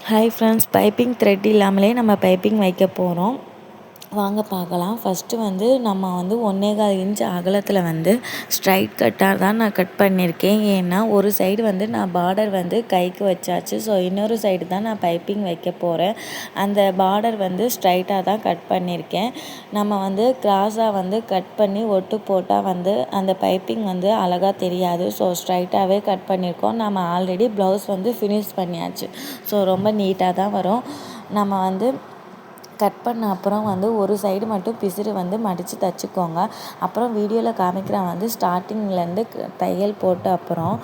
Hi friends, piping thread இல்லாமலே நம்ம piping வைக்க போகிறோம். வாங்க பார்க்கலாம். ஃபஸ்ட்டு நம்ம 1.25 இன்ச் அகலத்தில் ஸ்ட்ரைட் கட்டாக தான் நான் கட் பண்ணியிருக்கேன். ஏன்னா ஒரு சைடு நான் பார்டர் கைக்கு வச்சாச்சு. ஸோ இன்னொரு சைடு தான் நான் பைப்பிங் வைக்க போகிறேன். அந்த பார்டர் ஸ்ட்ரைட்டாக தான் கட் பண்ணியிருக்கேன். நம்ம கிராஸாக கட் பண்ணி ஒட்டு போட்டால் அந்த பைப்பிங் அழகாக தெரியாது. ஸோ ஸ்ட்ரைட்டாகவே கட் பண்ணியிருக்கோம். நம்ம ஆல்ரெடி ப்ளவுஸ் ஃபினிஷ் பண்ணியாச்சு. ஸோ ரொம்ப நீட்டாக தான் வரும். நம்ம கட் பண்ண அப்புறம் ஒரு சைடு மட்டும் பிசுறு மடித்து தைச்சிக்கோங்க. அப்புறம் வீடியோவில் காமிக்கிறேன் ஸ்டார்டிங்லேருந்து தையல் போட்ட அப்புறம்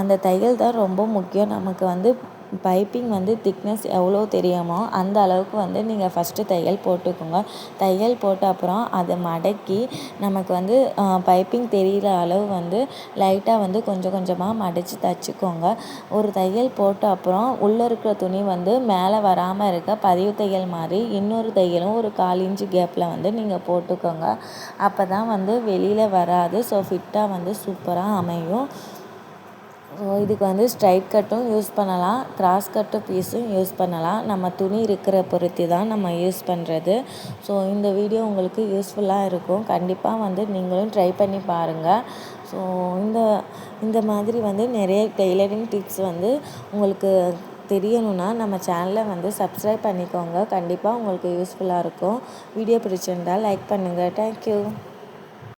அந்த தையல் தான் ரொம்ப முக்கியம். நமக்கு பைப்பிங் திக்னஸ் எவ்வளோ தெரியுமோ அந்த அளவுக்கு நீங்கள் ஃபஸ்ட்டு தையல் போட்டுக்கோங்க. தையல் போட்ட அப்புறம் அதை மடக்கி நமக்கு பைப்பிங் தெரிகிற அளவு லைட்டாக கொஞ்சம் கொஞ்சமாக மடித்து தைச்சிக்கோங்க. ஒரு தையல் போட்ட அப்புறம் உள்ளே இருக்கிற துணி மேலே வராமல் இருக்க பதிவு தையல் மாதிரி இன்னொரு தையலும் ஒரு 1/4 இன்ச்சு கேப்பில் நீங்கள் போட்டுக்கோங்க. அப்போ தான் வெளியில் வராது. ஸோ ஃபிட்டாக சூப்பராக அமையும். ஸோ இதுக்கு ஸ்ட்ரைட் கட்டும் யூஸ் பண்ணலாம், கிராஸ் கட்டு பீஸும் யூஸ் பண்ணலாம். நம்ம துணி இருக்கிற பொறுத்து தான் நம்ம யூஸ் பண்ணுறது. ஸோ இந்த வீடியோ உங்களுக்கு யூஸ்ஃபுல்லாக இருக்கும். கண்டிப்பாக நீங்களும் ட்ரை பண்ணி பாருங்கள். ஸோ இந்த மாதிரி நிறைய டெய்லரிங் டிப்ஸ் உங்களுக்கு தெரியணும்னா நம்ம சேனலை சப்ஸ்கிரைப் பண்ணிக்கோங்க. கண்டிப்பாக உங்களுக்கு யூஸ்ஃபுல்லாக இருக்கும். வீடியோ பிடிச்சிருந்தால் லைக் பண்ணுங்கள். தேங்க்யூ.